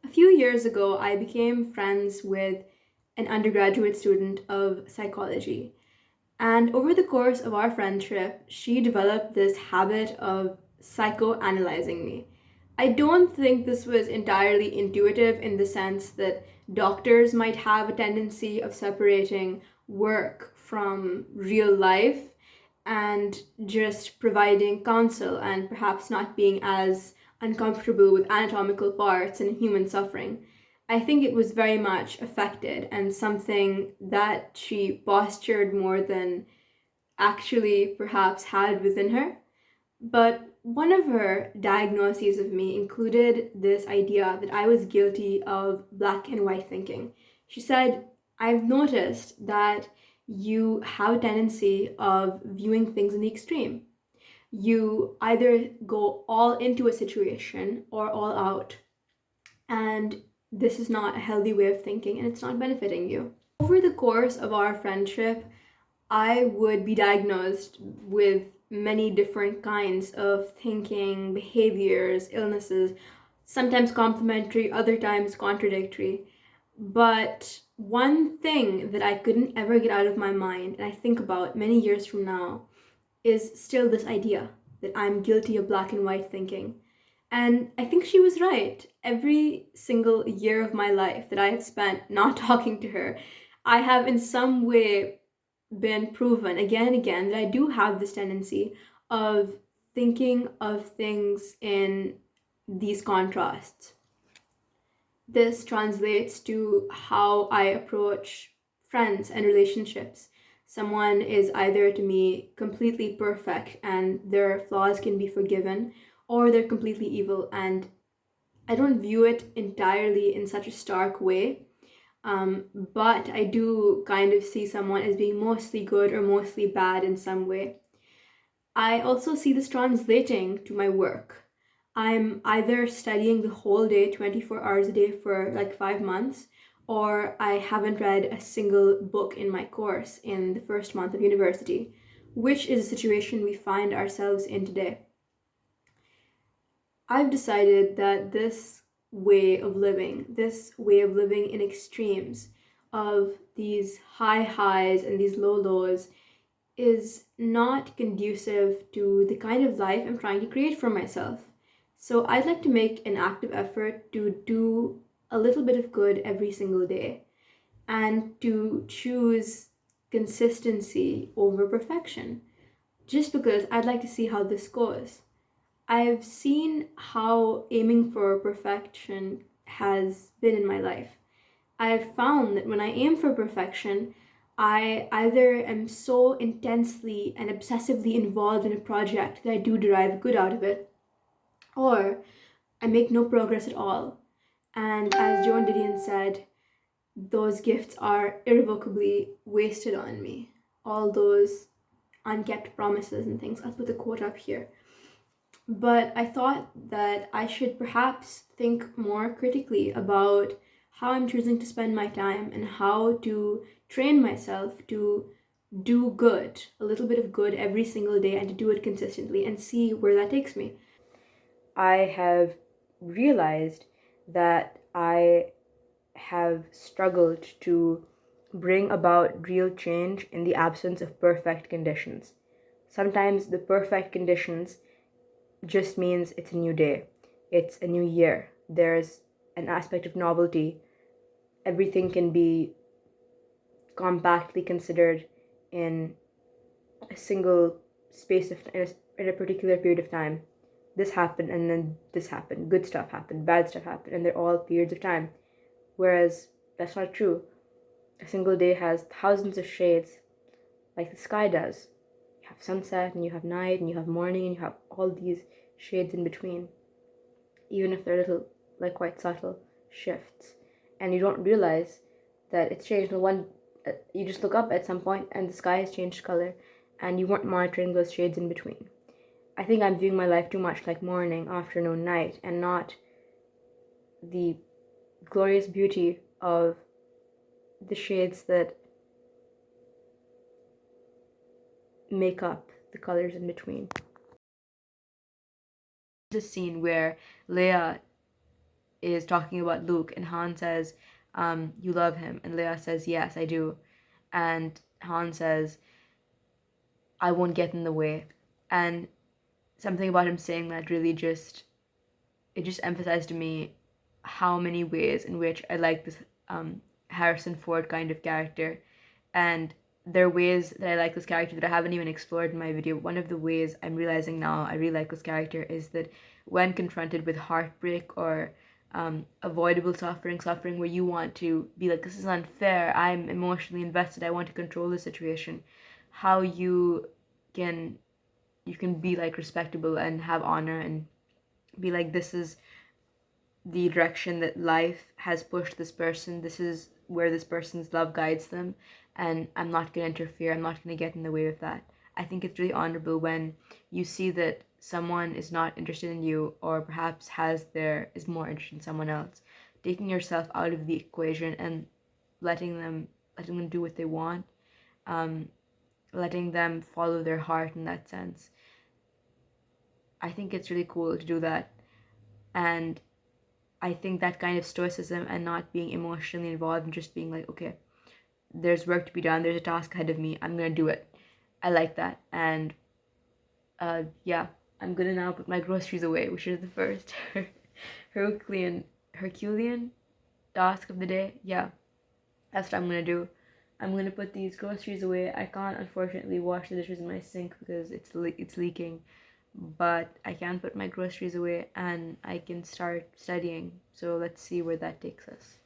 A few years ago, I became friends with an undergraduate student of psychology. And over the course of our friendship, she developed this habit of psychoanalyzing me. I don't think this was entirely intuitive in the sense that doctors might have a tendency of separating work from real life and just providing counsel and perhaps not being as uncomfortable with anatomical parts and human suffering. I think it was very much affected and something that she postured more than actually perhaps had within her. But one of her diagnoses of me included this idea that I was guilty of black and white thinking. She said, I've noticed that you have a tendency of viewing things in the extreme. You either go all into a situation or all out. And this is not a healthy way of thinking and it's not benefiting you. Over the course of our friendship, I would be diagnosed with many different kinds of thinking, behaviors, illnesses, sometimes complementary, other times contradictory. But one thing that I couldn't ever get out of my mind, and I think about many years from now, is still this idea that I'm guilty of black and white thinking. And I think she was right. Every single year of my life that I have spent not talking to her, I have in some way been proven again and again that I do have this tendency of thinking of things in these contrasts. This translates to how I approach friends and relationships. Someone is either to me completely perfect and their flaws can be forgiven, or they're completely evil and I don't view it entirely in such a stark way. But I do kind of see someone as being mostly good or mostly bad in some way. I also see this translating to my work. I'm either studying the whole day, 24 hours a day for like 5 months, or I haven't read a single book in my course in the first month of university, which is a situation we find ourselves in today. I've decided that this way of living in extremes, of these high highs and these low lows, is not conducive to the kind of life I'm trying to create for myself. So I'd like to make an active effort to do a little bit of good every single day and to choose consistency over perfection, just because I'd like to see how this goes. I've seen how aiming for perfection has been in my life. I've found that when I aim for perfection, I either am so intensely and obsessively involved in a project that I do derive good out of it, or I make no progress at all. And as Joan Didion said, those gifts are irrevocably wasted on me. All those unkept promises and things. I'll put the quote up here. But I thought that I should perhaps think more critically about how I'm choosing to spend my time and how to train myself to do good, a little bit of good every single day, and to do it consistently and see where that takes me. I have realized that I have struggled to bring about real change in the absence of perfect conditions. Sometimes the perfect conditions just means it's a new day, it's a new year. There's an aspect of novelty. Everything can be compactly considered in a single space of in a particular period of time. This happened and then this happened. Good stuff happened, bad stuff happened, and they're all periods of time. Whereas that's not true. A single day has thousands of shades, like the sky does. You have sunset, and you have night, and you have morning, and you have all these shades in between, even if they're little, like quite subtle shifts. And you don't realize that it's changed. You just look up at some point, and the sky has changed color, and you weren't monitoring those shades in between. I think I'm viewing my life too much like morning, afternoon, night, and not the glorious beauty of the shades that make up the colors in between. There's a scene where Leia is talking about Luke, and Han says, you love him, and Leia says, yes, I do. And Han says, I won't get in the way. And something about him saying that really just emphasized to me how many ways in which I like this Harrison Ford kind of character. And there are ways that I like this character that I haven't even explored in my video. One of the ways I'm realizing now I really like this character is that when confronted with heartbreak or avoidable suffering where you want to be like, this is unfair, I'm emotionally invested, I want to control the situation, how can you can be like respectable and have honor and be like, this is the direction that life has pushed this person, this is where this person's love guides them, and I'm not going to interfere, I'm not going to get in the way of that. I think it's really honorable when you see that someone is not interested in you, or perhaps is more interested in someone else, taking yourself out of the equation and letting them do what they want, um, letting them follow their heart in that sense. I think it's really cool to do that. And I think that kind of stoicism and not being emotionally involved and just being like, okay, there's work to be done, there's a task ahead of me, I'm gonna do it. I like that. And yeah, I'm gonna now put my groceries away, which is the first Herculean task of the day. Yeah, that's what I'm gonna do. I'm gonna put these groceries away. I can't unfortunately wash the dishes in my sink because it's leaking, but I can put my groceries away and I can start studying. So let's see where that takes us.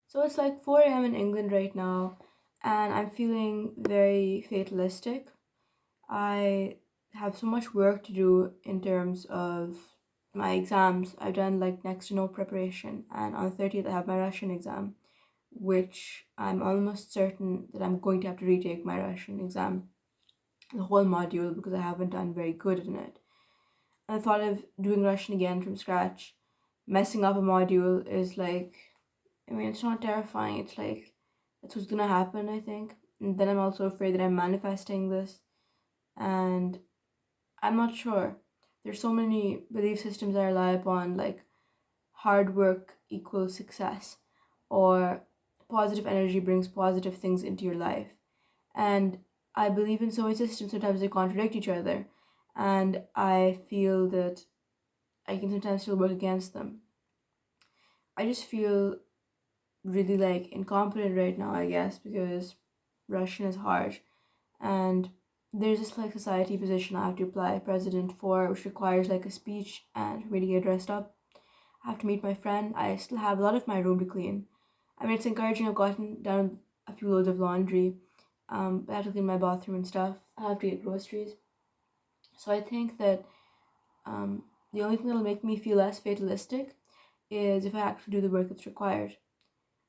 So it's like 4 a.m. in England right now, and I'm feeling very fatalistic. I have so much work to do in terms of my exams. I've done like next to no preparation, and on the 30th, I have my Russian exam, which I'm almost certain that I'm going to have to retake my Russian exam, the whole module, because I haven't done very good in it. And the thought of doing Russian again from scratch, messing up a module is like, I mean, it's not terrifying. It's like, that's what's gonna happen, I think. And then I'm also afraid that I'm manifesting this. And I'm not sure. There's so many belief systems I rely upon, like hard work equals success, or positive energy brings positive things into your life. And I believe in so many systems, sometimes they contradict each other. And I feel that I can sometimes still work against them. I just feel really like incompetent right now, I guess, because Russian is hard. And there's this like society position I have to apply president for, which requires like a speech and really get dressed up. I have to meet my friend. I still have a lot of my room to clean. I mean, it's encouraging. I've gotten down a few loads of laundry. I have to clean my bathroom and stuff. I have to get groceries. So I think that the only thing that'll make me feel less fatalistic is if I actually do the work that's required.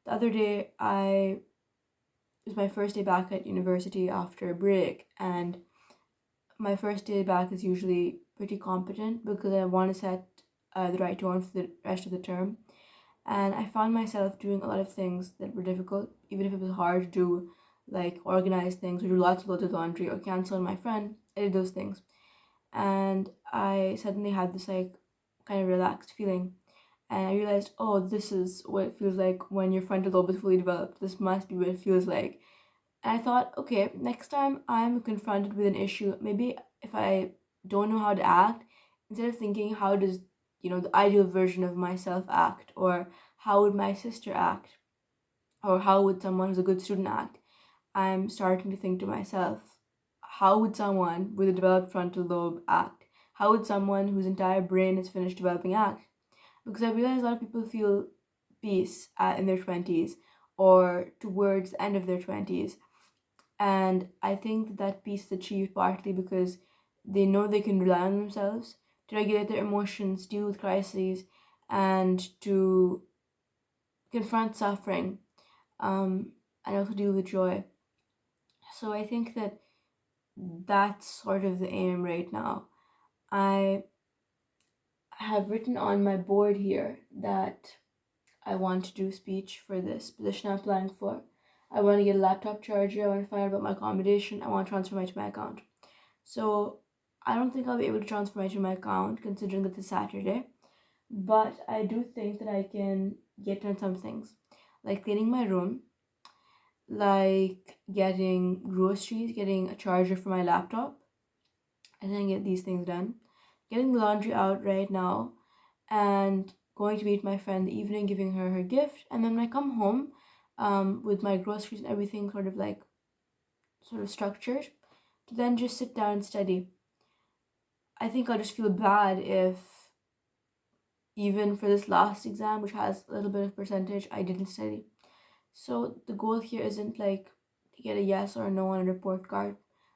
The other day, it was my first day back at university after a break, and my first day back is usually pretty competent because I want to set the right tone for the rest of the term. And I found myself doing a lot of things that were difficult, even if it was hard to do, like organize things or do loads of laundry or cancel on my friend. I did those things. And I suddenly had this like kind of relaxed feeling. And I realized, oh, this is what it feels like when your frontal lobe is fully developed. This must be what it feels like. And I thought, okay, next time I'm confronted with an issue, maybe if I don't know how to act, instead of thinking how does, the ideal version of myself act, or how would my sister act, or how would someone who's a good student act, I'm starting to think to myself, how would someone with a developed frontal lobe act? How would someone whose entire brain is finished developing act? Because I realize a lot of people feel peace in their 20s or towards the end of their 20s, and I think that peace is achieved partly because they know they can rely on themselves to regulate their emotions, deal with crises, and to confront suffering, and also deal with joy. So I think that that's sort of the aim right now. I have written on my board here that I want to do speech for this position I'm applying for. I want to get a laptop charger. I want to find out about my accommodation. I want to transfer money to my account. So I don't think I'll be able to transfer it to my account considering that it's Saturday, but I do think that I can get done some things like cleaning my room, like getting groceries, getting a charger for my laptop. I think I get these things done. Getting the laundry out right now and going to meet my friend in the evening, giving her her gift, and then when I come home, with my groceries and everything sort of structured, to then just sit down and study. I think I'll just feel bad if even for this last exam, which has a little bit of percentage, I didn't study. So the goal here isn't like to get a yes or a no on a report card.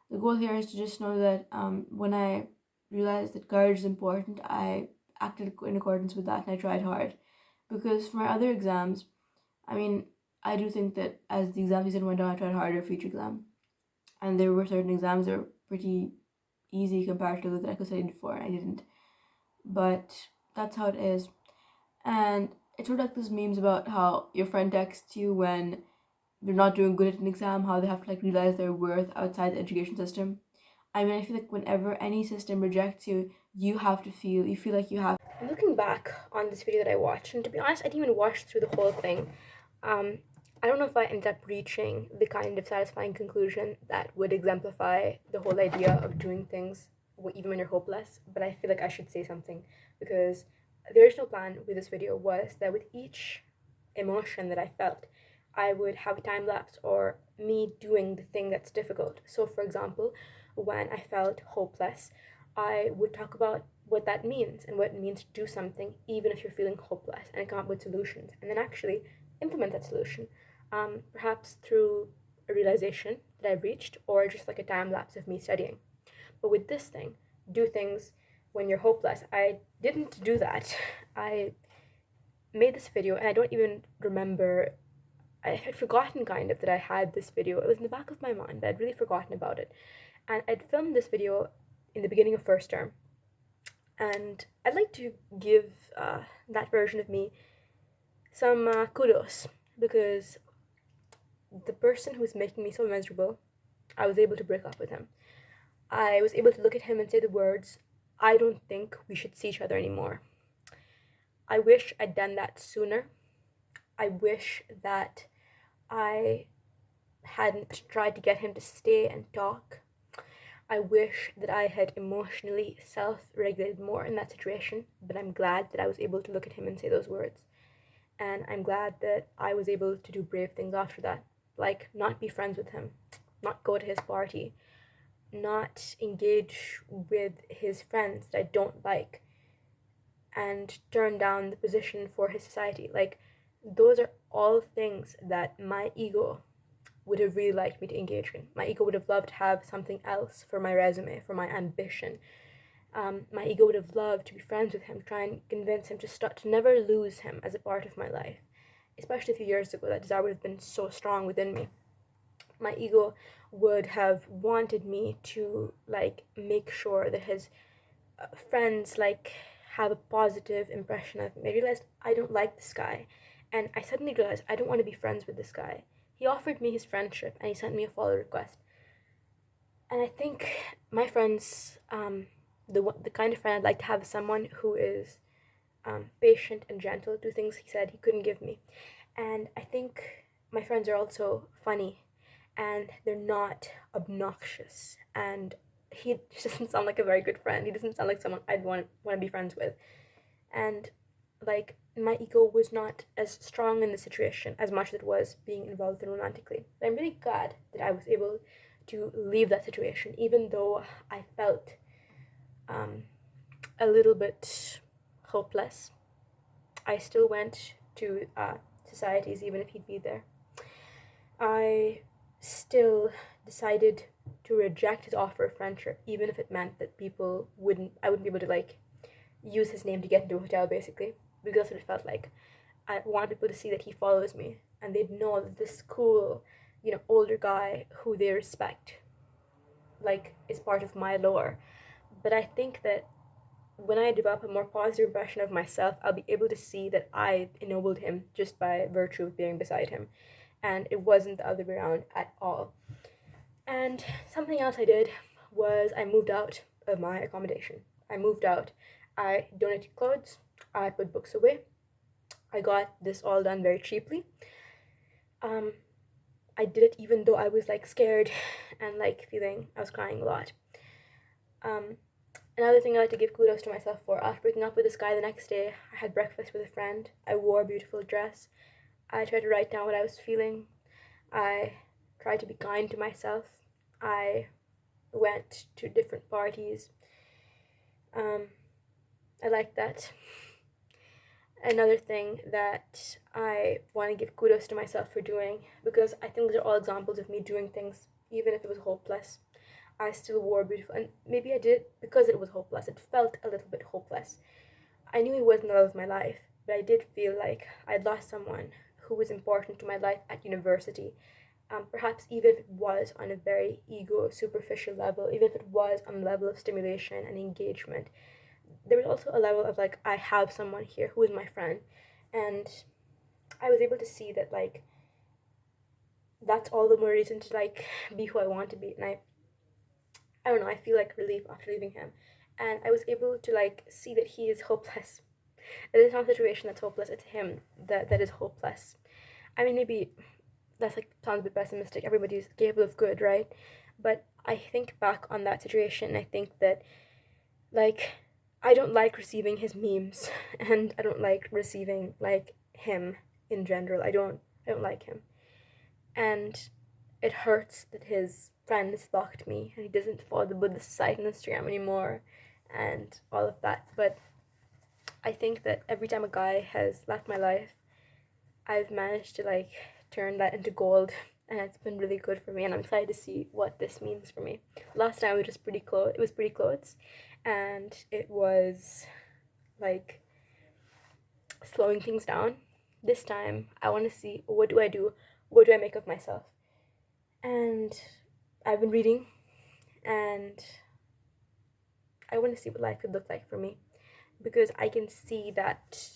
The goal here is to just know that when I realized that courage is important, I acted in accordance with that and I tried hard. Because for my other exams, I mean, I do think that as the exam season went on, I tried harder for each exam. And there were certain exams that were pretty easy compared to those that I could study for, and I didn't. But that's how it is. And it's sort of like those memes about how your friend texts you when they're not doing good at an exam, how they have to like realize their worth outside the education system. I mean, I feel like whenever any system rejects you, you feel like you have. Looking back on this video that I watched, and to be honest, I didn't even watch through the whole thing. Um, I don't know if I ended up reaching the kind of satisfying conclusion that would exemplify the whole idea of doing things even when you're hopeless, but I feel like I should say something because the original plan with this video was that with each emotion that I felt, I would have a time lapse or me doing the thing that's difficult. So, for example, when I felt hopeless, I would talk about what that means and what it means to do something, even if you're feeling hopeless, and come up with solutions, and then actually implement that solution, perhaps through a realization that I've reached, or just like a time lapse of me studying. But with this thing, do things when you're hopeless. I didn't do that. I made this video and I don't even remember. I had forgotten kind of that I had this video. It was in the back of my mind, but I'd really forgotten about it. And I'd filmed this video in the beginning of first term. And I'd like to give that version of me some kudos because the person who was making me so miserable, I was able to break up with him. I was able to look at him and say the words, I don't think we should see each other anymore. I wish I'd done that sooner. I wish that I hadn't tried to get him to stay and talk. I wish that I had emotionally self-regulated more in that situation, but I'm glad that I was able to look at him and say those words. And I'm glad that I was able to do brave things after that, like not be friends with him, not go to his party, not engage with his friends that I don't like, and turn down the position for his society. Like, those are all things that my ego would have really liked me to engage in. My ego would have loved to have something else for my resume, for my ambition. My ego would have loved to be friends with him, try and convince him to never lose him as a part of my life. Especially a few years ago, that desire would have been so strong within me. My ego would have wanted me to like make sure that his friends like have a positive impression of me. I realized I don't like this guy, and I suddenly realized I don't want to be friends with this guy. He offered me his friendship and he sent me a follow request. And I think my friends, the kind of friend I'd like to have is someone who is patient and gentle, do things he said he couldn't give me. And I think my friends are also funny and they're not obnoxious. And he doesn't sound like a very good friend. He doesn't sound like someone I'd want to be friends with. And like my ego was not as strong in the situation as much as it was being involved in romantically. But I'm really glad that I was able to leave that situation, even though I felt a little bit hopeless. I still went to societies even if he'd be there. I still decided to reject his offer of friendship, even if it meant that I wouldn't be able to like use his name to get into a hotel basically, because that's what it felt like. I wanted people to see that he follows me and they'd know that this cool, older guy who they respect, like, is part of my lore. But I think that when I develop a more positive impression of myself, I'll be able to see that I ennobled him just by virtue of being beside him. And it wasn't the other way around at all. And something else I did was I moved out of my accommodation. I moved out. I donated clothes. I put books away. I got this all done very cheaply. I did it even though I was like scared and like feeling I was crying a lot. Another thing I like to give kudos to myself for, after waking up with this guy the next day, I had breakfast with a friend. I wore a beautiful dress. I tried to write down what I was feeling. I tried to be kind to myself. I went to different parties. I like that. Another thing that I want to give kudos to myself for doing, because I think these are all examples of me doing things even if it was hopeless. I still wore beautiful, and maybe I did it because it was hopeless. It felt a little bit hopeless. I knew he wasn't the love of my life, but I did feel like I'd lost someone who was important to my life at university. Perhaps even if it was on a very ego, superficial level, even if it was on the level of stimulation and engagement, there was also a level of like, I have someone here who is my friend, and I was able to see that like that's all the more reason to like be who I want to be. And I don't know, I feel like relief after leaving him. And I was able to like see that he is hopeless. It is not a situation that's hopeless, it's him that is hopeless. I mean, maybe that's like sounds a bit pessimistic. Everybody's capable of good, right? But I think back on that situation, I think that like I don't like receiving his memes and I don't like receiving like him in general. I don't like him. And it hurts that his friends blocked me and he doesn't follow the Buddhist site on Instagram anymore and all of that. But I think that every time a guy has left my life, I've managed to like turn that into gold, and it's been really good for me, and I'm excited to see what this means for me. Last time it was just pretty clothes. It was pretty clothes, and it was like slowing things down. This time I want to see, what do I do? What do I make of myself? And I've been reading, and I want to see what life could look like for me, because I can see that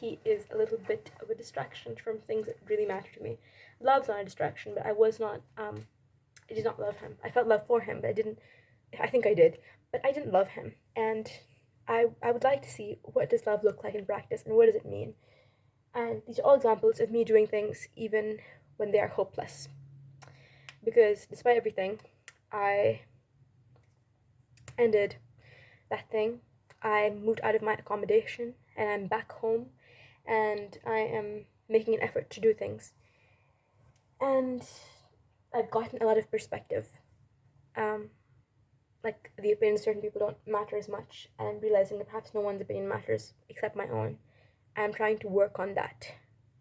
he is a little bit of a distraction from things that really matter to me. Love's not a distraction, but I did not love him. I felt love for him, but I think I did, but I didn't love him. And I would like to see, what does love look like in practice and what does it mean? And these are all examples of me doing things even when they are hopeless. Because despite everything, I ended that thing. I moved out of my accommodation and I'm back home, and I am making an effort to do things. And I've gotten a lot of perspective. Like the opinions of certain people don't matter as much, and I'm realizing that perhaps no one's opinion matters except my own. I'm trying to work on that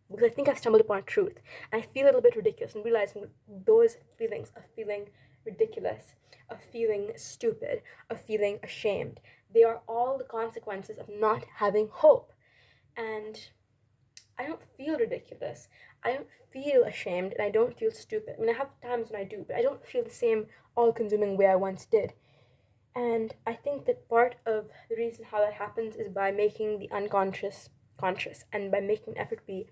because I think I've stumbled upon a truth, and I feel a little bit ridiculous, and realizing those feelings of feeling ridiculous, of feeling stupid, of feeling ashamed, they are all the consequences of not having hope. And I don't feel ridiculous. I don't feel ashamed, and I don't feel stupid. I mean, I have times when I do, but I don't feel the same all-consuming way I once did. And I think that part of the reason how that happens is by making the unconscious conscious, and by making an effort to be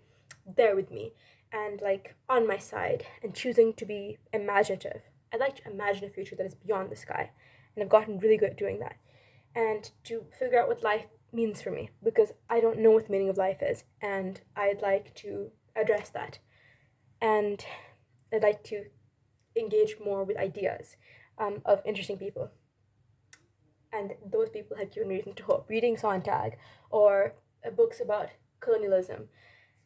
there with me and like on my side, and choosing to be imaginative. I like to imagine a future that is beyond the sky, and I've gotten really good at doing that. And to figure out what life means for me, because I don't know what the meaning of life is, and I'd like to address that. And I'd like to engage more with ideas of interesting people. And those people have given me reason to hope. Reading Sontag or books about colonialism,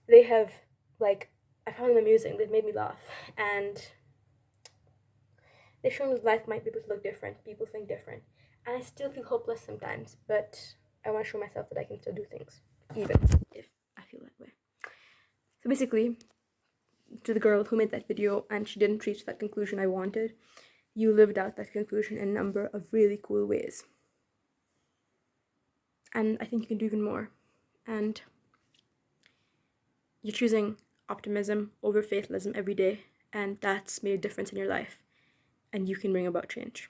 they have, like, I found them amusing. They've made me laugh. And they've shown me life might be able to look different. People think different. And I still feel hopeless sometimes, but I want to show myself that I can still do things, even if I feel that way. So basically, to the girl who made that video and she didn't reach that conclusion I wanted, you lived out that conclusion in a number of really cool ways. And I think you can do even more. And you're choosing optimism over fatalism every day, and that's made a difference in your life. And you can bring about change.